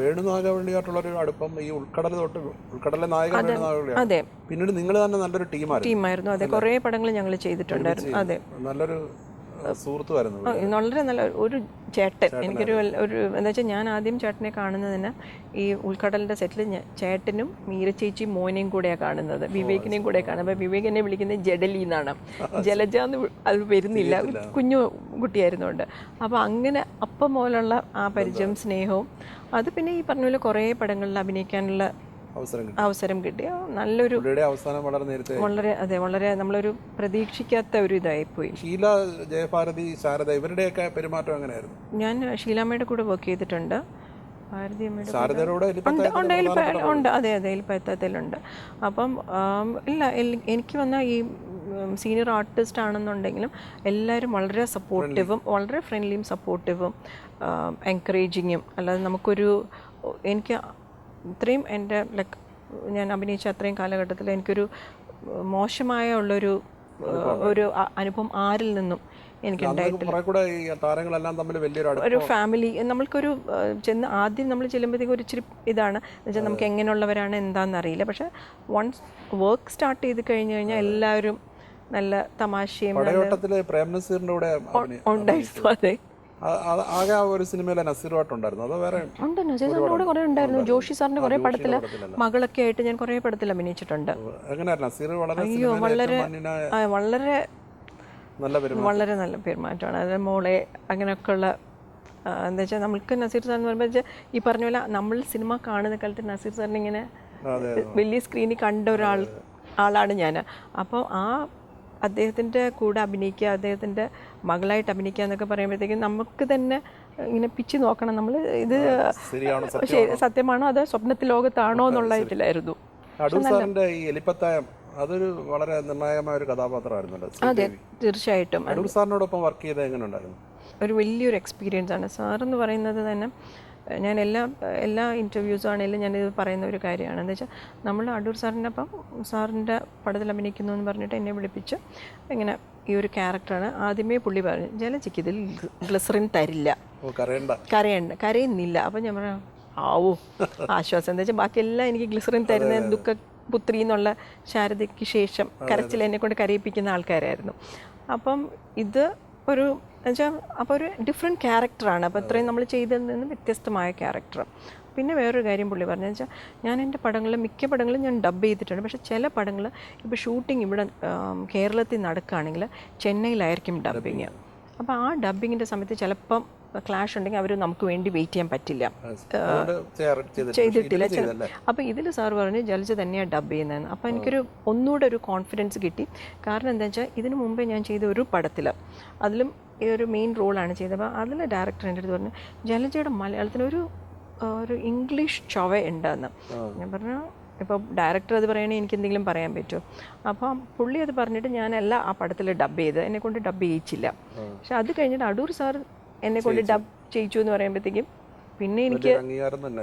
വേണുനാഗവള്ളിയായിട്ടുള്ളൊരു അടുപ്പം ഈ ഉൾക്കടലിലെ നായക വേണുനാഗവള്ളിയാണ്. അതെ, പിന്നീട് നിങ്ങൾ തന്നെ നല്ലൊരു ടീമായിരുന്നു. അതെ, കുറേ പടങ്ങൾ ഞങ്ങൾ ചെയ്തിട്ടുണ്ടായിരുന്നു. അതെ, നല്ലൊരു സുഹൃത്തുമായിരുന്നു. വളരെ നല്ല ഒരു ചേട്ടൻ. എനിക്കൊരു എന്താ വെച്ചാൽ ഞാൻ ആദ്യം ചേട്ടനെ കാണുന്നതിന് ഈ ഉൾക്കടലിൻ്റെ സെറ്റിൽ ചേട്ടനും മീരച്ചേച്ചി മോനെയും കൂടെയാണ് കാണുന്നത്, വിവേകിനെയും കൂടെ കാണുന്നത്. അപ്പോൾ വിവേക് എന്നെ വിളിക്കുന്നത് ജഡലി എന്നാണ്, ജലജ എന്ന് അത് വരുന്നില്ല, കുഞ്ഞു കുട്ടിയായിരുന്നുകൊണ്ട്. അപ്പോൾ അങ്ങനെ അപ്പം മുതലുള്ള ആ പരിചയം, സ്നേഹവും അത് പിന്നെ ഈ പറഞ്ഞ പോലെ കുറേ പടങ്ങളിൽ അഭിനയിക്കാനുള്ള അവസരം കിട്ടിയ നല്ലൊരു അവസാനം വളരെ നേരത്തെ വളരെ നമ്മളൊരു പ്രതീക്ഷിക്കാത്ത ഒരു ഇതായിപ്പോയി. ഷീല, ജയഭാരതി, ശാരദ ഇവരുടെയൊക്കെ പെരുമാറ്റം എങ്ങനെയായിരുന്നു? ഞാൻ ഷീലാമ്മയുടെ കൂടെ വർക്ക് ചെയ്തിട്ടുണ്ട്. ഉണ്ട്. അതെ, എലിപ്പയത്തത്തിലുണ്ട്. അപ്പം ഇല്ല, എനിക്ക് വന്ന ഈ സീനിയർ ആർട്ടിസ്റ്റ് ആണെന്നുണ്ടെങ്കിലും എല്ലാവരും വളരെ സപ്പോർട്ടീവും വളരെ ഫ്രണ്ട്ലിയും സപ്പോർട്ടീവും എൻകറേജിങ്ങും. അല്ലാതെ നമുക്കൊരു എനിക്ക് ഇത്രയും എൻ്റെ ഞാൻ അഭിനയിച്ച അത്രയും കാലഘട്ടത്തിൽ എനിക്കൊരു മോശമായ ഉള്ളൊരു അനുഭവം ആരിൽ നിന്നും എനിക്കുണ്ടായിട്ടില്ല. ഒരു ഫാമിലി നമ്മൾക്കൊരു ചെന്ന് ആദ്യം നമ്മൾ ചെല്ലുമ്പോഴത്തേക്കും ഒരു ഇച്ചിരി ഇതാണ് എന്നുവെച്ചാൽ നമുക്ക് എങ്ങനെയുള്ളവരാണ് എന്താണെന്ന് അറിയില്ല. പക്ഷെ വൺസ് വർക്ക് സ്റ്റാർട്ട് ചെയ്ത് കഴിഞ്ഞ് കഴിഞ്ഞാൽ എല്ലാവരും നല്ല തമാശയും ഉണ്ടായിരുന്നു. അതെ, ആകെ ഒരു സിനിമയിലെ നസീറുമായിട്ടുണ്ടായിരുന്നു. അതോ വേറെ ഉണ്ട്, നസീർ സാറിൻ്റെ കൂടെ കുറേ ഉണ്ടായിരുന്നു. ജോഷി സാറിൻ്റെ കുറേ പടത്തിൽ മകളൊക്കെ ആയിട്ട് ഞാൻ കുറേ പടത്തിൽ അഭിനയിച്ചിട്ടുണ്ട്. അയ്യോ, വളരെ വളരെ നല്ല പെരുമാറ്റമാണ്. അത് മോളെ അങ്ങനെയൊക്കെയുള്ള എന്താ വെച്ചാൽ നമ്മൾക്ക് നസീർ സാർ എന്ന് പറയുമ്പോൾ ഈ പറഞ്ഞ പോലെ നമ്മൾ സിനിമ കാണുന്ന കാലത്ത് നസീർ സാറിനെ ഇങ്ങനെ വലിയ സ്ക്രീനിൽ കണ്ട ആളാണ് ഞാൻ. അപ്പോൾ അദ്ദേഹത്തിൻ്റെ കൂടെ അഭിനയിക്കുക, അദ്ദേഹത്തിൻ്റെ മകളായിട്ട് അഭിനയിക്കുക എന്നൊക്കെ പറയുമ്പോഴത്തേക്കും നമുക്ക് തന്നെ ഇങ്ങനെ പിച്ച് നോക്കണം, നമ്മൾ ഇത് സത്യമാണോ അതോ സ്വപ്നത്തിൽ ലോകത്താണോ എന്നുള്ള ഇതിലായിരുന്നു. അതൊരു വളരെ നിർണായകമായ ഒരു കഥാപാത്രമായിരുന്നു. അതെ, തീർച്ചയായിട്ടും. അടൂർ സാറിനോടൊപ്പം വർക്ക് ചെയ്ത് എങ്ങനെ ഉണ്ടായിരുന്നു? ഒരു വലിയൊരു എക്സ്പീരിയൻസ് ആണ്. സാറെന്ന് പറയുന്നത് തന്നെ ഞാൻ എല്ലാ ഇൻ്റർവ്യൂസും ആണെങ്കിലും ഞാനിത് പറയുന്ന ഒരു കാര്യമാണ്. എന്താ വെച്ചാൽ നമ്മൾ അടൂർ സാറിൻ്റെ ഒപ്പം സാറിൻ്റെ പടത്തിൽ അഭിനയിക്കുന്നു എന്ന് പറഞ്ഞിട്ട് എന്നെ വിളിപ്പിച്ച് ഇങ്ങനെ ഈ ഒരു ക്യാരക്ടറാണ്. ആദ്യമേ പുള്ളി പറഞ്ഞു, ജലജിക്ക് ഇതിൽ ഗ്ലിസറിൻ തരില്ല, കരയുന്നില്ല. അപ്പം ഞാൻ പറഞ്ഞു ആവോ ആശ്വാസം. എന്താ വെച്ചാൽ ബാക്കിയെല്ലാം എനിക്ക് ഗ്ലിസറിൻ തരുന്ന ദുഃഖപുത്രി എന്നുള്ള ശാരദയ്ക്ക് ശേഷം കരച്ചിൽ എന്നെ കൊണ്ട് കരയിപ്പിക്കുന്ന ആൾക്കാരായിരുന്നു. അപ്പം ഇത് ഒരു എന്നുവെച്ചാൽ അപ്പോൾ ഒരു ഡിഫറെൻറ്റ് ക്യാരക്ടറാണ്. അപ്പോൾ ഇത്രയും നമ്മൾ ചെയ്തതിൽ നിന്ന് വ്യത്യസ്തമായ ക്യാരക്ടർ. പിന്നെ വേറൊരു കാര്യം പുള്ളി പറഞ്ഞു വെച്ചാൽ ഞാൻ എൻ്റെ പടങ്ങളിൽ മിക്ക പടങ്ങളും ഞാൻ ഡബ് ചെയ്തിട്ടുണ്ട്. പക്ഷേ ചില പടങ്ങൾ ഇപ്പോൾ ഷൂട്ടിംഗ് ഇവിടെ കേരളത്തിൽ നടക്കുകയാണെങ്കിൽ ചെന്നൈയിലായിരിക്കും ഡബ്ബിങ്. അപ്പോൾ ആ ഡബ്ബിങ്ങിൻ്റെ സമയത്ത് ചിലപ്പം ക്ലാഷ് ഉണ്ടെങ്കിൽ അവർ നമുക്ക് വേണ്ടി വെയിറ്റ് ചെയ്യാൻ പറ്റില്ല, ചെയ്തിട്ടില്ല. അപ്പോൾ ഇതിൽ സാർ പറഞ്ഞ് ജലജ തന്നെയാണ് ഡബ് ചെയ്യുന്നതെന്ന്. അപ്പോൾ എനിക്കൊരു ഒന്നുകൂടെ ഒരു കോൺഫിഡൻസ് കിട്ടി. കാരണം എന്താ വെച്ചാൽ ഇതിനു മുമ്പേ ഞാൻ ചെയ്ത ഒരു പടത്തിൽ അതിലും ഈ ഒരു മെയിൻ റോളാണ് ചെയ്തത്. അപ്പോൾ അതിൽ ഡയറക്ടർ എൻ്റെ അടുത്ത് പറഞ്ഞു ജലജയുടെ മലയാളത്തിനൊരു ഇംഗ്ലീഷ് ചൊവ ഉണ്ടെന്ന്. ഞാൻ പറഞ്ഞു ഇപ്പോൾ ഡയറക്ടർ അത് പറയണേ എനിക്ക് എന്തെങ്കിലും പറയാൻ പറ്റുമോ? അപ്പം പുള്ളി അത് പറഞ്ഞിട്ട് ഞാനല്ല ആ പടത്തിൽ ഡബ് ചെയ്ത്, എന്നെക്കൊണ്ട് ഡബ് ചെയ്യിച്ചില്ല. പക്ഷെ അത് കഴിഞ്ഞിട്ട് അടൂർ സാർ എന്നെക്കൊണ്ട് ഡബ് ചെയ്യിച്ചു എന്ന് പറയുമ്പോഴത്തേക്കും പിന്നെ എനിക്ക്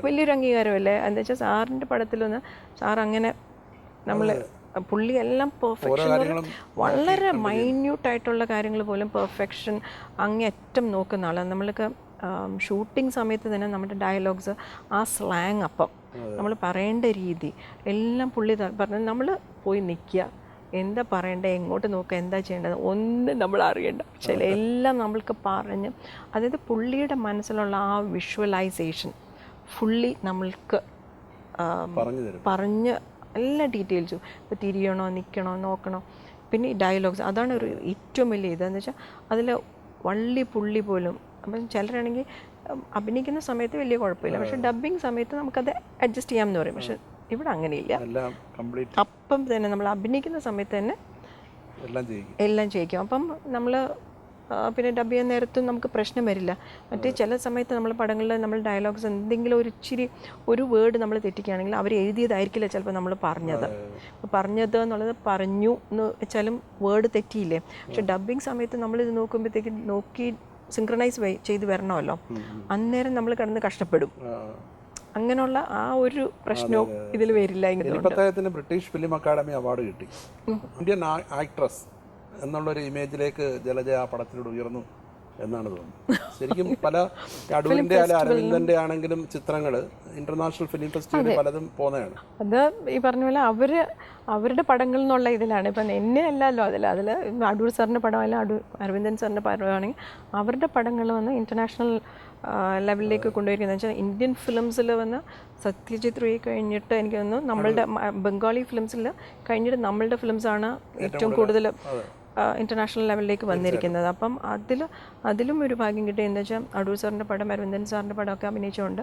വലിയൊരു അംഗീകാരമല്ലേ. എന്താ വെച്ചാൽ സാറിൻ്റെ പടത്തിലൊന്ന് സാർ അങ്ങനെ നമ്മൾ പുള്ളി എല്ലാം പെർഫെക്ഷൻ, വളരെ മൈന്യൂട്ടായിട്ടുള്ള കാര്യങ്ങൾ പോലും പെർഫെക്ഷൻ അങ്ങേയറ്റം നോക്കുന്ന ആളാണ്. നമ്മൾക്ക് ഷൂട്ടിംഗ് സമയത്ത് തന്നെ നമ്മുടെ ഡയലോഗ്സ്, ആ സ്ലാങ്, അപ്പം നമ്മൾ പറയേണ്ട രീതി എല്ലാം പുള്ളി പറഞ്ഞത്. നമ്മൾ പോയി നിൽക്കുക, എന്താ പറയേണ്ടത്, എങ്ങോട്ട് നോക്കുക, എന്താ ചെയ്യേണ്ടത് ഒന്നും നമ്മൾ അറിയണ്ട. പക്ഷേ എല്ലാം നമ്മൾക്ക് പറഞ്ഞ്, അതായത് പുള്ളിയുടെ മനസ്സിലുള്ള ആ വിഷ്വലൈസേഷൻ ഫുള്ളി നമ്മൾക്ക് പറഞ്ഞ് എല്ലാ ഡീറ്റെയിൽസും, ഇപ്പോൾ തിരിയണോ, നിൽക്കണോ, നോക്കണോ, പിന്നെ ഈ ഡയലോഗ്സ്, അതാണ് ഒരു ഏറ്റവും വലിയ ഇതെന്ന് വെച്ചാൽ അതിൽ വള്ളി പുള്ളി പോലും. അപ്പം ചിലരാണെങ്കിൽ അഭിനയിക്കുന്ന സമയത്ത് വലിയ കുഴപ്പമില്ല, പക്ഷെ ഡബ്ബിങ് സമയത്ത് നമുക്കത് അഡ്ജസ്റ്റ് ചെയ്യാമെന്ന് പറയും. പക്ഷെ ഇവിടെ അങ്ങനെയില്ല, അപ്പം തന്നെ നമ്മൾ അഭിനയിക്കുന്ന സമയത്ത് തന്നെ എല്ലാം ചെയ്യിക്കും. അപ്പം നമ്മൾ പിന്നെ ഡബ് ചെയ്യാൻ നേരത്തും നമുക്ക് പ്രശ്നം വരില്ല. മറ്റേ ചില സമയത്ത് നമ്മൾ പടങ്ങളിൽ നമ്മൾ ഡയലോഗ്സ് എന്തെങ്കിലും ഒരു ഇച്ചിരി ഒരു വേർഡ് നമ്മൾ തെറ്റിക്കുകയാണെങ്കിൽ അവർ എഴുതിയതായിരിക്കില്ല ചിലപ്പോൾ നമ്മൾ പറഞ്ഞത് എന്നുള്ളത് പറഞ്ഞു എന്ന് വെച്ചാലും വേർഡ് തെറ്റിയില്ലേ. പക്ഷെ ഡബ്ബിങ് സമയത്ത് നമ്മളിത് നോക്കുമ്പോഴത്തേക്ക് നോക്കി സിങ്ക്രണൈസ് ചെയ്ത് വരണമല്ലോ, അന്നേരം നമ്മൾ കിടന്ന് കഷ്ടപ്പെടും. അങ്ങനെയുള്ള ആ ഒരു പ്രശ്നവും ഇതിൽ വരില്ല. എലിപ്പത്തായത്തിന് ബ്രിട്ടീഷ് ഫിലിം അക്കാദമി അവാർഡ് കിട്ടി. ഇന്ത്യൻ ആക്ട്രസ് എന്നുള്ളൊരു ഇമേജിലേക്ക് ജലജ ആ പടത്തിലൂടെ ഉയർന്നു എന്നാണ് തോന്നുന്നത്. ശരിക്കും പല അടൂരിൻ്റെ അരവിന്ദൻ്റെ ആണെങ്കിലും ചിത്രങ്ങൾ ഇന്റർനാഷണൽ ഫിലിം ഫെസ്റ്റിവലിൽ പലതും പോകുന്നതാണ്. അത് ഈ പറഞ്ഞ പോലെ അവരുടെ പടങ്ങളിൽ നിന്നുള്ള ഇതിലാണ്. ഇപ്പം എന്നെ അല്ലല്ലോ അതിൽ അടൂർ സാറിൻ്റെ പടമല്ല, അരവിന്ദൻ സാറിൻ്റെ പടമാണെങ്കിൽ അവരുടെ പടങ്ങൾ വന്ന് ഇൻ്റർനാഷണൽ ലെവലിലേക്ക് കൊണ്ടുപോയിരിക്കുന്നത് വെച്ചാൽ ഇന്ത്യൻ ഫിലിംസിൽ വന്ന് സത്യജിത് റേ കഴിഞ്ഞിട്ട് എനിക്ക് തോന്നുന്നു നമ്മളുടെ ബംഗാളി ഫിലിംസിൽ കഴിഞ്ഞിട്ട് നമ്മളുടെ ഫിലിംസാണ് ഏറ്റവും കൂടുതൽ ഇൻ്റർനാഷണൽ ലെവലിലേക്ക് വന്നിരിക്കുന്നത്. അപ്പം അതിലും ഒരു ഭാഗ്യം കിട്ടി. എന്താ വെച്ചാൽ അടൂർ സാറിൻ്റെ പടം, അരവിന്ദൻ സാറിൻ്റെ പടമൊക്കെ അഭിനയിച്ചുകൊണ്ട്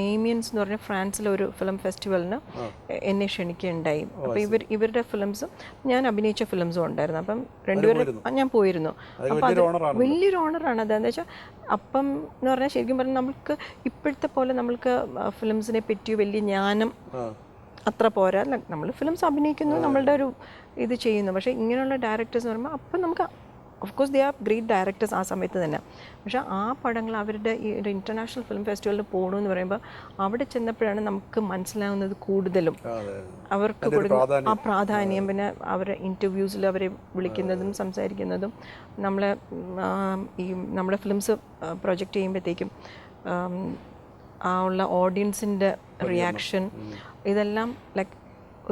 എയിമിയൻസ് എന്ന് പറഞ്ഞ ഫ്രാൻസിലെ ഒരു ഫിലിം ഫെസ്റ്റിവലിന് എന്നെ ക്ഷണിക്കുകയുണ്ടായി. അപ്പോൾ ഇവരുടെ ഫിലിംസും ഞാൻ അഭിനയിച്ച ഫിലിംസും ഉണ്ടായിരുന്നു. അപ്പം രണ്ടുപേരും ഞാൻ പോയിരുന്നു. അപ്പം അത് വലിയൊരു ഓണറാണ്. അതെന്താ വെച്ചാൽ അപ്പം എന്ന് പറഞ്ഞാൽ ശരിക്കും പറഞ്ഞാൽ നമ്മൾക്ക് ഇപ്പോഴത്തെ പോലെ നമ്മൾക്ക് ഫിലിംസിനെ പറ്റി വലിയ ജ്ഞാനം അത്ര പോരാ. നമ്മൾ ഫിലിംസ് അഭിനയിക്കുന്നു, നമ്മളുടെ ഒരു ഇത് ചെയ്യുന്നു. പക്ഷേ ഇങ്ങനെയുള്ള ഡയറക്ടേഴ്സ് എന്ന് പറയുമ്പോൾ അപ്പം നമുക്ക് of course they are great directors ആ സമയത്ത് തന്നെ. പക്ഷേ ആ പടങ്ങൾ അവരുടെ ഈ ഒരു ഇൻ്റർനാഷണൽ ഫിലിം ഫെസ്റ്റിവലിൽ പോകണമെന്ന് പറയുമ്പോൾ അവിടെ ചെന്നപ്പോഴാണ് നമുക്ക് മനസ്സിലാവുന്നത് കൂടുതലും അവർക്ക് കൊടുക്കുന്ന ആ പ്രാധാന്യം. പിന്നെ അവരുടെ ഇൻ്റർവ്യൂസിൽ അവരെ വിളിക്കുന്നതും സംസാരിക്കുന്നതും നമ്മുടെ ഫിലിംസ് പ്രൊജക്റ്റ് ചെയ്യുമ്പോഴത്തേക്കും ആ ഉള്ള ഓഡിയൻസിൻ്റെ റിയാക്ഷൻ ഇതെല്ലാം ലൈക്ക്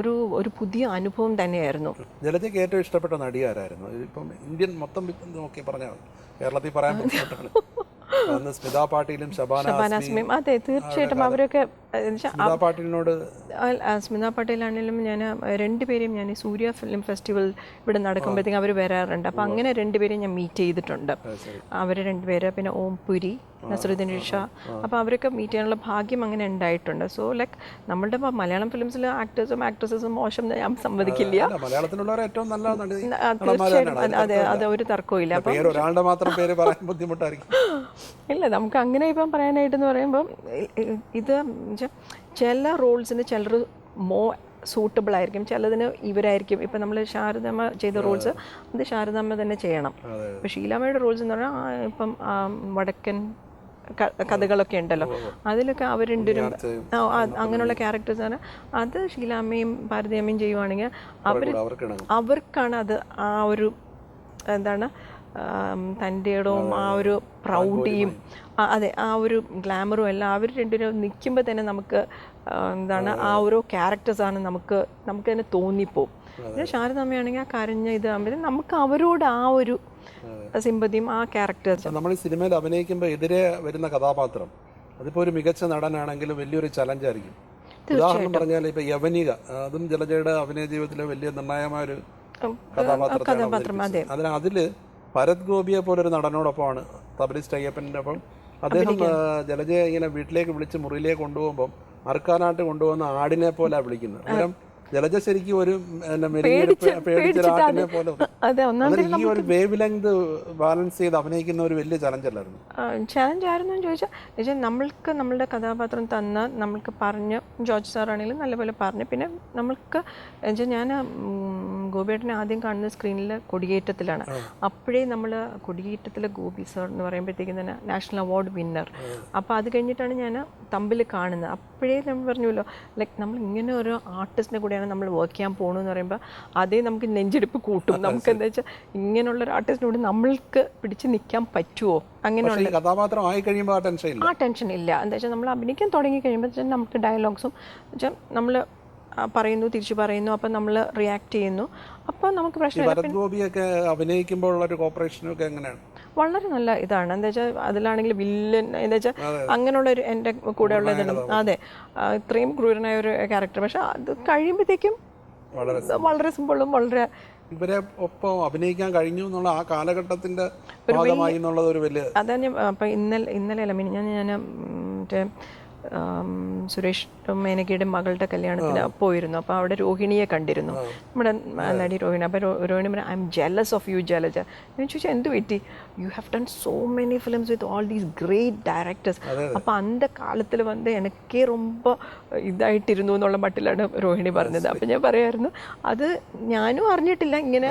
ഒരു പുതിയ അനുഭവം തന്നെയായിരുന്നു. ജലജയ്ക്ക് ഏറ്റവും ഇഷ്ടപ്പെട്ട നടി ആരായിരുന്നു? ഇപ്പം ഇന്ത്യൻ മൊത്തം നോക്കി പറഞ്ഞാൽ കേരളത്തിൽ പറയാൻ ബുദ്ധിമുട്ടാണ്. സ്മിതാ പാട്ടീലും ഷബാന ആസ്മിയും. അതെ, തീർച്ചയായിട്ടും അവരൊക്കെ സ്മിതാ പാട്ടീലിനോട് സ്മിതാ പാട്ടീലാണെങ്കിലും ഞാൻ രണ്ടുപേരെയും ഞാൻ ഈ സൂര്യ ഫിലിം ഫെസ്റ്റിവൽ ഇവിടെ നടക്കുമ്പോഴത്തേക്കും അവർ വരാറുണ്ട്. അപ്പോൾ അങ്ങനെ രണ്ടുപേരെയും ഞാൻ മീറ്റ് ചെയ്തിട്ടുണ്ട്. അവർ രണ്ടുപേര്, പിന്നെ ഓം പുരി, നസറുദ്ദീൻ ഷാ. അപ്പോൾ അവരൊക്കെ മീറ്റ് ചെയ്യാനുള്ള ഭാഗ്യം അങ്ങനെ ഉണ്ടായിട്ടുണ്ട്. സോ ലൈക്ക് നമ്മളുടെ മലയാളം ഫിലിംസിൽ ആക്ടേഴ്സും ആക്ട്രസസും മോശം ഞാൻ സമ്മതിക്കില്ല. തീർച്ചയായിട്ടും അത് ഒരു തർക്കവും ഇല്ല. അപ്പം ഇല്ല, നമുക്ക് അങ്ങനെ ഇപ്പം പറയാനായിട്ടെന്ന് പറയുമ്പം ഇത് ചില റോൾസിന് ചിലർ സൂട്ടബിൾ ആയിരിക്കും, ചിലതിന് ഇവരായിരിക്കും. ഇപ്പം നമ്മൾ ശാരദാമ്മ ചെയ്ത റോൾസ് അത് ശാരദാമ്മ തന്നെ ചെയ്യണം. ഇപ്പം ഷീലാമ്മയുടെ റോൾസ് എന്ന് പറഞ്ഞാൽ ഇപ്പം വടക്കൻ കഥകളൊക്കെ ഉണ്ടല്ലോ, അതിലൊക്കെ അവർ രണ്ടുപേരും അങ്ങനെയുള്ള ക്യാരക്ടേഴ്സ് ആണ്. അത് ഷീലാമ്മയും ഭാരതിയമ്മയും ചെയ്യുവാണെങ്കിൽ അവർക്കാണ് അത് ആ ഒരു എന്താണ് തൻ്റെ ഇടവും ആ ഒരു പ്രൗഢിയും അതെ ആ ഒരു ഗ്ലാമറും എല്ലാം അവർ രണ്ടുപേരും നിൽക്കുമ്പോൾ തന്നെ നമുക്ക് എന്താണ് ആ ഓരോ ക്യാരക്ടേഴ്സാണ് നമുക്ക് തന്നെ തോന്നിപ്പോവും. പിന്നെ ശാരദാമ്മയാണെങ്കിൽ ആ കരഞ്ഞ ഇതാകുമ്പോഴത്തേക്കും നമുക്ക് അവരോട് ആ ഒരു സിമ്പതിയും ആ ക്യാരക്ടേഴ്സ്. നമ്മൾ ഈ സിനിമയിൽ അഭിനയിക്കുമ്പോൾ എതിരെ വരുന്ന കഥാപാത്രം അതിപ്പോൾ ഒരു മികച്ച നടനാണെങ്കിലും വലിയൊരു ചലഞ്ചായിരിക്കും. ഉദാഹരണം പറഞ്ഞാൽ ഇപ്പം യവനിക, അതും ജലജയുടെ അഭിനയ ജീവിതത്തിലെ വലിയ നിർണായകമായ ഒരു കഥാപാത്രം. അതില് ഭരത് ഗോപിയെ പോലൊരു നടനോടൊപ്പമാണ് തബലിസ്റ്റ് അയ്യപ്പൻ്റെ ഒപ്പം അദ്ദേഹം ജലജയെ ഇങ്ങനെ വീട്ടിലേക്ക് വിളിച്ച് മുറിയിലേക്ക് കൊണ്ടുപോകുമ്പം അറുക്കാനായിട്ട് കൊണ്ടുപോകുന്ന ആടിനെ പോലെ വിളിക്കുന്നത്. അന്നേരം ജലജ ശരിക്കും ഒരു പേടിച്ചൊരാട്ടിനെ പോലെ. ഈ ഒരു വേവ് ലെങ്ത് ബാലൻസ് ചെയ്ത് അഭിനയിക്കുന്ന ഒരു വലിയ ചലഞ്ചല്ലായിരുന്നു. ചലഞ്ചായിരുന്നു എന്ന് ചോദിച്ചാൽ നമ്മൾക്ക് നമ്മളുടെ കഥാപാത്രം തന്ന നമ്മൾക്ക് പറഞ്ഞ് ജോർജ് സാറാണെങ്കിലും നല്ലപോലെ പറഞ്ഞു. പിന്നെ നമ്മൾക്ക് ഞാൻ ഗോപിയേട്ടനെ ആദ്യം കാണുന്ന സ്ക്രീനിൽ കൊടിയേറ്റത്തിലാണ്. അപ്പോഴേ നമ്മൾ കൊടിയേറ്റത്തിൽ ഗോപി സാർ എന്ന് പറയുമ്പോഴത്തേക്കും തന്നെ നാഷണൽ അവാർഡ് വിന്നർ. അപ്പോൾ അത് കഴിഞ്ഞിട്ടാണ് ഞാൻ തമ്പിൽ കാണുന്നത്. അപ്പോഴേ നമ്മൾ പറഞ്ഞല്ലോ ലൈക്ക് നമ്മൾ ഇങ്ങനെ ഒരു ആർട്ടിസ്റ്റിനെ കൂടെയാണ് നമ്മൾ വർക്ക് ചെയ്യാൻ പോകണമെന്ന് പറയുമ്പോൾ അതേ നമുക്ക് നെഞ്ചെടുപ്പ് കൂട്ടും. നമുക്ക് എന്താ വെച്ചാൽ ഇങ്ങനെയുള്ള ഒരു ആർട്ടിസ്റ്റിനോട് നമ്മൾക്ക് പിടിച്ച് നിൽക്കാൻ പറ്റുമോ? അങ്ങനെയുള്ള കഥാപാത്രം ആയി കഴിയുമ്പോൾ ആ ടെൻഷൻ ഇല്ല. എന്താ വെച്ചാൽ നമ്മൾ അഭിനയിക്കാൻ തുടങ്ങി കഴിയുമ്പോൾ നമുക്ക് ഡയലോഗ്സും വെച്ചാൽ നമ്മൾ പറയുന്നു, തിരിച്ചു പറയുന്നു, അപ്പം നമ്മൾ റിയാക്ട് ചെയ്യുന്നു. അപ്പോൾ നമുക്ക് പ്രശ്നമില്ല. അഭിനയിക്കുമ്പോഴുള്ള കോപ്പറേഷനൊക്കെ എങ്ങനെയാണ്? വളരെ നല്ല ഇതാണ്. എന്താ വെച്ചാൽ അതിലാണെങ്കിൽ വില്ലൻ എന്താ വെച്ചാൽ അങ്ങനെയുള്ള ഒരു എൻ്റെ കൂടെ ഉള്ള ഇതുണ്ട്. അതെ, ഇത്രയും ക്രൂരനായ ഒരു ക്യാരക്ടർ. പക്ഷെ അത് കഴിയുമ്പോഴത്തേക്കും വളരെ സിമ്പിളും വളരെ ഇവരെ ഒപ്പം അഭിനയിക്കാൻ കഴിഞ്ഞു എന്നുള്ള ആ കാലഘട്ടത്തിന്റെ ഭാഗമായി എന്നുള്ളത് ഒരു വലിയ അതാണ്. ഞാൻ അപ്പം ഇന്നലെ അല്ല ഞാൻ മറ്റേ സുരേഷ് മേനകയുടെ മകളുടെ കല്യാണത്തിന് പോയിരുന്നു. അപ്പോൾ അവിടെ രോഹിണിയെ കണ്ടിരുന്നു, നമ്മുടെ നടി രോഹിണി. അപ്പോൾ രോഹിണി പറഞ്ഞു I am jealous of you Jalaja. ഞാൻ ചോദിച്ചാൽ എന്ത് പറ്റി? You have done so many films with all these great directors. അപ്പോൾ അന്ത കാലത്തിൽ വന്ന് എനിക്കേ ரொம்ப ഇതായിട്ടിരുന്നു എന്നുള്ള മട്ടിലാണ് രോഹിണി പറഞ്ഞത്. അപ്പോൾ ഞാൻ പറയായിരുന്നു അത് ഞാനും അറിഞ്ഞിട്ടില്ല ഇങ്ങനെ.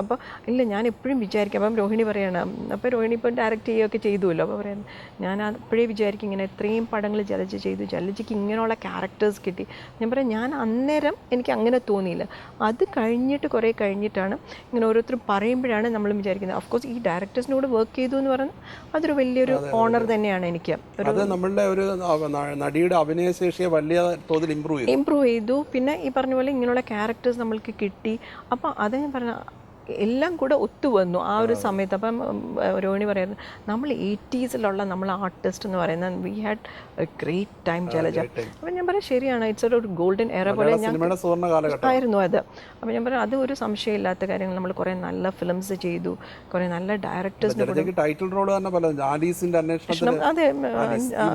അപ്പോൾ ഇല്ല, ഞാൻ എപ്പോഴും വിചാരിക്കും. അപ്പം രോഹിണി പറയണം, അപ്പോൾ രോഹിണി ഇപ്പം ഡയറക്റ്റ് ചെയ്യുകയൊക്കെ ചെയ്തുവല്ലോ. അപ്പോൾ പറയുന്നത് ഞാൻ അപ്പോഴേ വിചാരിക്കും ഇങ്ങനെ ഇത്രയും പടങ്ങൾ ജലജ ജലജ ചെയ്തു, ജലജയ്ക്ക് ഇങ്ങനെയുള്ള ക്യാരക്ടേഴ്സ് കിട്ടി. ഞാൻ പറയാം, ഞാൻ അന്നേരം എനിക്ക് അങ്ങനെ തോന്നിയില്ല. അത് കഴിഞ്ഞിട്ട് കുറേ കഴിഞ്ഞിട്ടാണ് ഇങ്ങനെ ഓരോരുത്തരും പറയുമ്പോഴാണ് നമ്മൾ വിചാരിക്കുന്നത്. ഓഫ്കോഴ്സ് ഈ ഡയറക്ടേഴ്സിനോട് വർക്ക് ചെയ്തു എന്ന് പറഞ്ഞാൽ അതൊരു വലിയൊരു ഓണർ തന്നെയാണ് എനിക്ക്. അത് നമ്മളുടെ ഒരു നടിയുടെ അഭിനയശേഷിയെ വലിയ തോതിൽ ഇമ്പ്രൂവ് ചെയ്തു. പിന്നെ ഈ പറഞ്ഞ പോലെ ഇങ്ങനെയുള്ള ക്യാരക്ടേഴ്സ് നമ്മൾക്ക് കിട്ടി. അപ്പോൾ അത് ഞാൻ പറഞ്ഞ എല്ലാം കൂടെ ഒത്തുവന്നു ആ ഒരു സമയത്ത്. അപ്പം രോഹിണി പറയുന്നത് നമ്മൾ 80s നമ്മൾ ആർട്ടിസ്റ്റ് എന്ന് പറയുന്നത് we had A great time Jalaja. അപ്പം ഞാൻ പറയാം ശരിയാണ്, ഇറ്റ്സ് ഒരു ഗോൾഡൻ എറ പോലെ ആയിരുന്നു അത്. അപ്പം ഞാൻ പറയാം അത് ഒരു സംശയമില്ലാത്ത കാര്യങ്ങൾ. നമ്മൾ കുറേ നല്ല ഫിലിംസ് ചെയ്തു, കുറേ നല്ല ഡയറക്ടേഴ്സിന് ടൈറ്റിൽ റോൾ തന്നെ. ആലീസിന്റെ അന്വേഷണം, അതെ,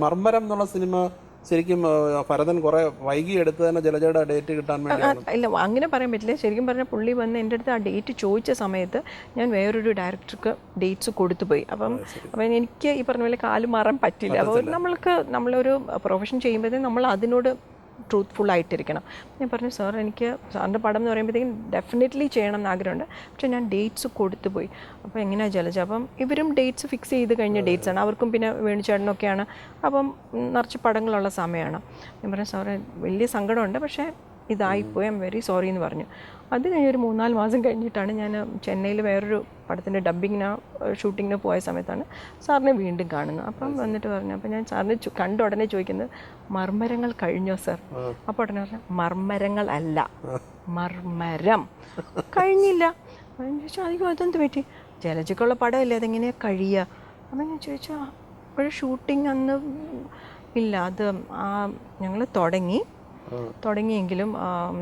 മർമ്മരം എന്നുള്ള സിനിമ ശരിക്കും ഭരതൻ കുറെ വൈകി എടുത്ത് തന്നെ ജലജയുടെ ഡേറ്റ് കിട്ടാൻ വേണ്ടി. ഇല്ല, അങ്ങനെ പറയാൻ പറ്റില്ല. ശരിക്കും പറഞ്ഞാൽ പുള്ളി വന്ന് എൻ്റെ അടുത്ത് ആ ഡേറ്റ് ചോദിച്ച സമയത്ത് ഞാൻ വേറൊരു ഡയറക്ടർക്ക് ഡേറ്റ്സ് കൊടുത്തുപോയി. അപ്പം എനിക്ക് ഈ പറഞ്ഞ പോലെ കാല് മാറാൻ പറ്റില്ല. അപ്പോൾ നമ്മളൊരു പ്രൊഫഷൻ ചെയ്യുമ്പോഴത്തേക്കും നമ്മൾ അതിനോട് ട്രൂത്ത്ഫുൾ ആയിട്ടിരിക്കണം. ഞാൻ പറഞ്ഞു സാർ, എനിക്ക് സാറിൻ്റെ പടം എന്ന് പറയുമ്പോഴത്തേക്കും ഡെഫിനറ്റ്ലി ചെയ്യണം എന്ന് ആഗ്രഹമുണ്ട്, പക്ഷേ ഞാൻ ഡേറ്റ്സ് കൊടുത്തു പോയി. അപ്പോൾ എങ്ങനെയാണ് ജലജ? അപ്പം ഇവരും ഡേറ്റ്സ് ഫിക്സ് ചെയ്ത് കഴിഞ്ഞ ഡേറ്റ്സാണ്, അവർക്കും പിന്നെ വേണുചേട്ടനൊക്കെയാണ്. അപ്പം നിറച്ച് പടങ്ങളുള്ള സമയമാണ്. ഞാൻ പറഞ്ഞു സാറേ വലിയ സങ്കടമുണ്ട്, പക്ഷേ ഇതായിപ്പോയി, ഐ എം വെരി സോറി എന്ന് പറഞ്ഞു. അത് കഴിഞ്ഞൊരു 3-4 മാസം കഴിഞ്ഞിട്ടാണ് ഞാൻ ചെന്നൈയിൽ വേറൊരു പടത്തിൻ്റെ ഡബ്ബിങ്ങിന് ഷൂട്ടിങ്ങിന് പോയ സമയത്താണ് സാറിനെ വീണ്ടും കാണുന്നത്. അപ്പം വന്നിട്ട് പറഞ്ഞു, അപ്പം ഞാൻ സാറിനെ കണ്ട ഉടനെ ചോദിക്കുന്നത് മർമ്മരങ്ങൾ കഴിഞ്ഞോ സാർ? അപ്പോൾ ഉടനെ പറഞ്ഞു മർമ്മരങ്ങൾ അല്ല, മർമ്മരം കഴിഞ്ഞില്ല. അപ്പം ഞാൻ ചോദിച്ചു അധികം അതെന്ത് പറ്റി? ജലജയ്ക്കുള്ള പടമല്ലേ, അതെങ്ങനെയാണ് കഴിയുക? അപ്പം ഞാൻ ചോദിച്ചു ഒരു ഷൂട്ടിംഗ് അന്ന് ഇല്ല, അത് ഞങ്ങൾ തുടങ്ങിയെങ്കിലും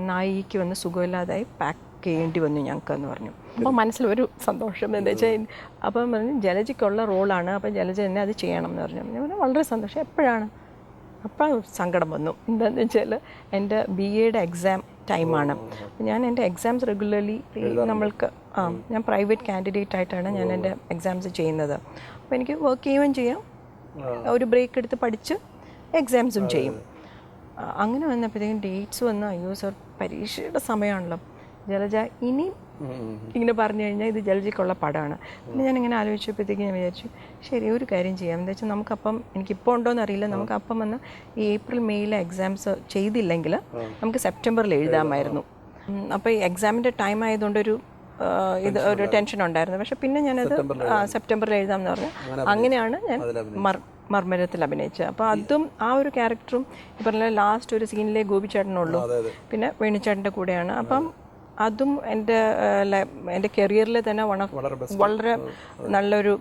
നായികയ്ക്ക് വന്ന് സുഖമില്ലാതായി പാക്ക് ചെയ്യേണ്ടി വന്നു ഞങ്ങൾക്ക് എന്ന് പറഞ്ഞു. അപ്പോൾ മനസ്സിലൊരു സന്തോഷം. എന്താ വെച്ചാൽ അപ്പം പറഞ്ഞു ജലജയ്ക്കുള്ള റോളാണ്, അപ്പം ജലജ തന്നെ അത് ചെയ്യണം എന്ന് പറഞ്ഞു. ഞാൻ പറഞ്ഞു വളരെ സന്തോഷം. എപ്പോഴാണ്? അപ്പോൾ സങ്കടം വന്നു. എന്താണെന്ന് വെച്ചാൽ എൻ്റെ BA എക്സാം ടൈമാണ്. ഞാൻ എൻ്റെ എക്സാംസ് റെഗുലർലി നമ്മൾക്ക് ഞാൻ പ്രൈവറ്റ് കാൻഡിഡേറ്റ് ആയിട്ടാണ് ഞാൻ എൻ്റെ എക്സാംസ് ചെയ്യുന്നത്. അപ്പോൾ എനിക്ക് വർക്ക് ചെയ്യുകയും ചെയ്യാം, ഒരു ബ്രേക്ക് എടുത്ത് പഠിച്ച് എക്സാംസും ചെയ്യും. അങ്ങനെ വന്നപ്പോഴത്തേക്കും ഡേറ്റ്സ് വന്നു. അയ്യോ സാർ, പരീക്ഷയുടെ സമയമാണല്ലോ, ജലജ ഇനി ഇങ്ങനെ പറഞ്ഞു കഴിഞ്ഞാൽ ഇത് ജലജയ്ക്കുള്ള പടമാണ്. പിന്നെ ഞാനിങ്ങനെ ആലോചിച്ചപ്പോഴത്തേക്കും ഞാൻ വിചാരിച്ചു ശരി ഒരു കാര്യം ചെയ്യാം. എന്താ വെച്ചാൽ നമുക്കപ്പം എനിക്കിപ്പോൾ ഉണ്ടോയെന്ന് അറിയില്ല, നമുക്കപ്പം വന്ന് ഈ ഏപ്രിൽ മെയ്യിലെ എക്സാംസ് ചെയ്തില്ലെങ്കിൽ നമുക്ക് സെപ്റ്റംബറിൽ എഴുതാമായിരുന്നു. അപ്പോൾ ഈ എക്സാമിൻ്റെ ടൈം ആയതുകൊണ്ടൊരു ഒരു ടെൻഷൻ ഉണ്ടായിരുന്നു. പക്ഷെ പിന്നെ ഞാനത് സെപ്റ്റംബറിൽ എഴുതാമെന്ന് പറഞ്ഞു. അങ്ങനെയാണ് ഞാൻ മർമ്മരത്തിൽ അഭിനയിച്ചത്. അപ്പോൾ അതും ആ ഒരു ക്യാരക്ടറും ഈ പറഞ്ഞ ലാസ്റ്റ് ഒരു സീനിലെ ഗോപിച്ചേട്ടനുള്ളൂ, പിന്നെ വേണുചേട്ടൻ്റെ കൂടെയാണ്. അപ്പം അതും എൻ്റെ കരിയറിൽ തന്നെ വളരെ നല്ലൊരു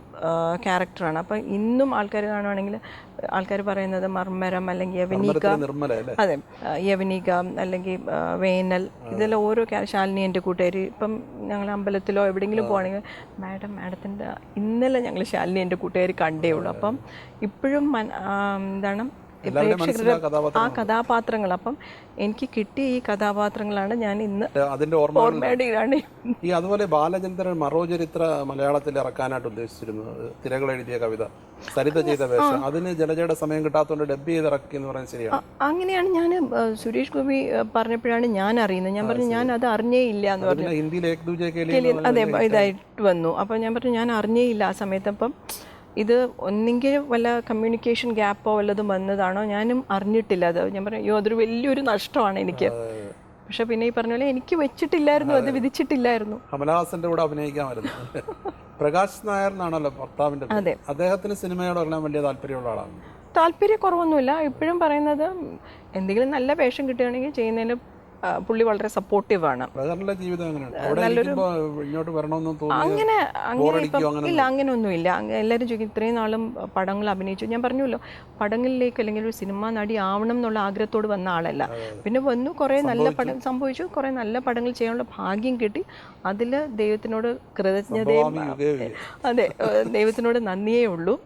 ക്യാരക്ടറാണ്. അപ്പം ഇന്നും ആൾക്കാർ കാണുവാണെങ്കിൽ ആൾക്കാർ പറയുന്നത് മർമ്മരം അല്ലെങ്കിൽ യവനിക, അതെ യവനിക അല്ലെങ്കിൽ വേനൽ, ഇതെല്ലാം ഓരോ ശാലിനി എൻ്റെ കൂട്ടുകാരി. ഇപ്പം ഞങ്ങൾ അമ്പലത്തിലോ എവിടെയെങ്കിലും പോവുകയാണെങ്കിൽ മാഡത്തിൻ്റെ ഇന്നലെ ഞങ്ങൾ ശാലിനി എൻ്റെ കൂട്ടുകാർ കണ്ടേ ഉള്ളൂ. അപ്പം ഇപ്പോഴും എന്താണ് പ്രേക്ഷകരുടെ ആ കഥാപാത്രങ്ങൾ. അപ്പം എനിക്ക് കിട്ടിയ ഈ കഥാപാത്രങ്ങളാണ് ഞാൻ ഇന്ന് ഓർമ്മയാണ്. ഈ അതുപോലെ ബാലചന്ദ്രൻ മറോചരിത്ര മലയാളത്തിൽ ഇറക്കാനായിട്ട് ഉദ്ദേശിച്ചിരുന്നത്, തിരകൾ എഴുതിയ കവിത, സരിത ചെയ്ത വേഷം, അതിന് ജലജയുടെ സമയം കിട്ടാത്തതുകൊണ്ട് ഡബ് ചെയ്ത് ഇറക്കി എന്ന് പറയുന്നത് ശരിയാണ്? അങ്ങനെയാണ് ഞാൻ സുരേഷ് ഗോപി പറഞ്ഞപ്പോഴാണ് ഞാൻ അറിയുന്നത്. ഞാൻ പറഞ്ഞു ഞാൻ അത് അറിഞ്ഞേ ഇല്ല എന്ന് പറഞ്ഞു. ഹിന്ദിയിൽ അതെ ഇതായിട്ട് വന്നു. അപ്പം ഞാൻ പറഞ്ഞു ഞാൻ അറിഞ്ഞേ ഇല്ല ആ സമയത്ത്. അപ്പം ഇത് ഒന്നെങ്കിൽ വല്ല കമ്മ്യൂണിക്കേഷൻ ഗ്യാപ്പോ വല്ലതും വന്നതാണോ, ഞാനും അറിഞ്ഞിട്ടില്ല അത്. ഞാൻ പറഞ്ഞു അയ്യോ അതൊരു വലിയൊരു നഷ്ടമാണ് എനിക്ക്. പക്ഷെ പിന്നെ ഈ പറഞ്ഞ പോലെ എനിക്ക് വെച്ചിട്ടില്ലായിരുന്നു, അത് വിധിച്ചിട്ടില്ലായിരുന്നു. കമലഹാസന്റെ കൂടെ അഭിനയിക്കാമായിരുന്നു. പ്രകാശ് നായർ എന്നാണല്ലോ ഭർത്താവിന്റെ. അതെ, അദ്ദേഹത്തിന് സിനിമയോടെല്ലാം വലിയ താല്പര്യമുള്ള ആളാണ്. താല്പര്യക്കുറവൊന്നുമില്ല. ഇപ്പോഴും പറയുന്നത് എന്തെങ്കിലും നല്ല വേഷം കിട്ടുകയാണെങ്കിൽ ചെയ്യുന്നതിന് പുള്ളി വളരെ സപ്പോർട്ടീവാണ്. അങ്ങനെ ഇല്ല, അങ്ങനെയൊന്നുമില്ല. എല്ലാവരും ചോദിക്കും ഇത്രയും നാളും പടങ്ങൾ അഭിനയിച്ചു. ഞാൻ പറഞ്ഞല്ലോ പടങ്ങളിലേക്ക് അല്ലെങ്കിൽ ഒരു സിനിമ നടി ആവണം എന്നുള്ള ആഗ്രഹത്തോട് വന്ന ആളല്ല. പിന്നെ വന്നു, കുറേ നല്ല പടം സംഭവിച്ചു, കുറേ നല്ല പടങ്ങൾ ചെയ്യാനുള്ള ഭാഗ്യം കിട്ടി. അതിൽ ദൈവത്തിനോട് കൃതജ്ഞതയും, അതെ ദൈവത്തിനോട് നന്ദിയേ ഉള്ളൂ.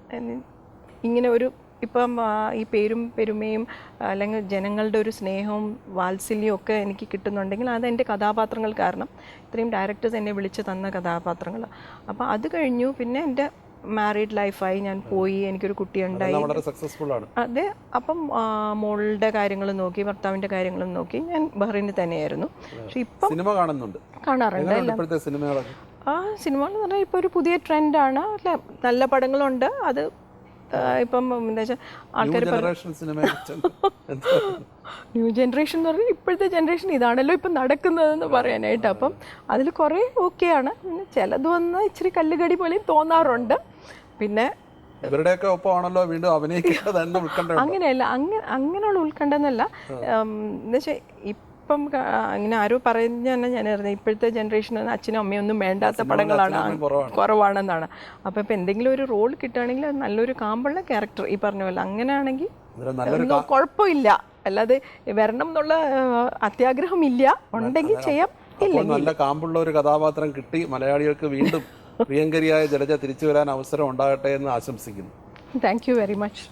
ഇങ്ങനെ ഒരു ഇപ്പം ഈ പേരും പെരുമയും അല്ലെങ്കിൽ ജനങ്ങളുടെ ഒരു സ്നേഹവും വാത്സല്യവും ഒക്കെ എനിക്ക് കിട്ടുന്നുണ്ടെങ്കിൽ അത് എൻ്റെ കഥാപാത്രങ്ങൾ കാരണം. ഇത്രയും ഡയറക്ടേഴ്സ് എന്നെ വിളിച്ച് തന്ന കഥാപാത്രങ്ങൾ. അപ്പോൾ അത് കഴിഞ്ഞു. പിന്നെ എൻ്റെ മാരീഡ് ലൈഫായി, ഞാൻ പോയി, എനിക്കൊരു കുട്ടിയുണ്ടായി. അതെ, അപ്പം മോളുടെ കാര്യങ്ങളും നോക്കി, ഭർത്താവിൻ്റെ കാര്യങ്ങളും നോക്കി ഞാൻ ബഹ്റൈനിൽ തന്നെയായിരുന്നു. പക്ഷെ ഇപ്പം കാണാറുണ്ട് സിനിമകൾ എന്ന് പറഞ്ഞാൽ ഇപ്പോൾ ഒരു പുതിയ ട്രെൻഡാണ്. അല്ല, നല്ല പടങ്ങളുണ്ട്, അത് ഇപ്പം എന്താ വെച്ചാൽ ആൾക്കാർ ജനറേഷൻ സിനിമയെ ന്യൂ ജനറേഷൻ എന്ന് പറഞ്ഞാൽ ഇപ്പോഴത്തെ ജനറേഷൻ ഇതാണല്ലോ ഇപ്പം നടക്കുന്നതെന്ന് പറയാനായിട്ട്. അപ്പം അതിൽ കുറേ ഓക്കെയാണ്, പിന്നെ ചിലത് വന്ന് ഇച്ചിരി കല്ലുകടി പോലെയും തോന്നാറുണ്ട്. പിന്നെ ഇവരുടെയൊക്കെ ഒപ്പമാണല്ലോ വീണ്ടും അഭിനയിക്കുന്നത് എന്ന ഉത്കണ്ഠ. അങ്ങനെയല്ല, അങ്ങനെയുള്ള ഉത്കണ്ഠ എന്നല്ല, എന്താ വെച്ചാൽ ഇപ്പം ഇങ്ങനെ ആരോ പറഞ്ഞ തന്നെ ഞാൻ അറിഞ്ഞത് ഇപ്പോഴത്തെ ജനറേഷൻ അച്ഛനും അമ്മയും ഒന്നും വേണ്ടാത്ത പടങ്ങളാണ്, കുറവാണെന്നാണ്. അപ്പോൾ ഇപ്പം എന്തെങ്കിലും ഒരു റോൾ കിട്ടുകയാണെങ്കിൽ അത് നല്ലൊരു കാമ്പുള്ള ക്യാരക്ടർ ഈ പറഞ്ഞ പോലെ അങ്ങനെയാണെങ്കിൽ കുഴപ്പമില്ല. അല്ലാതെ വരണം എന്നുള്ള അത്യാഗ്രഹമില്ല, ഉണ്ടെങ്കിൽ ചെയ്യാം. നല്ല കാമ്പുള്ള ഒരു കഥാപാത്രം കിട്ടി മലയാളികൾക്ക് വീണ്ടും പ്രിയങ്കരിയായ ജലജ തിരിച്ചു വരാൻ അവസരം ഉണ്ടാകട്ടെ എന്ന് ആശംസിക്കുന്നു. Thank you very much.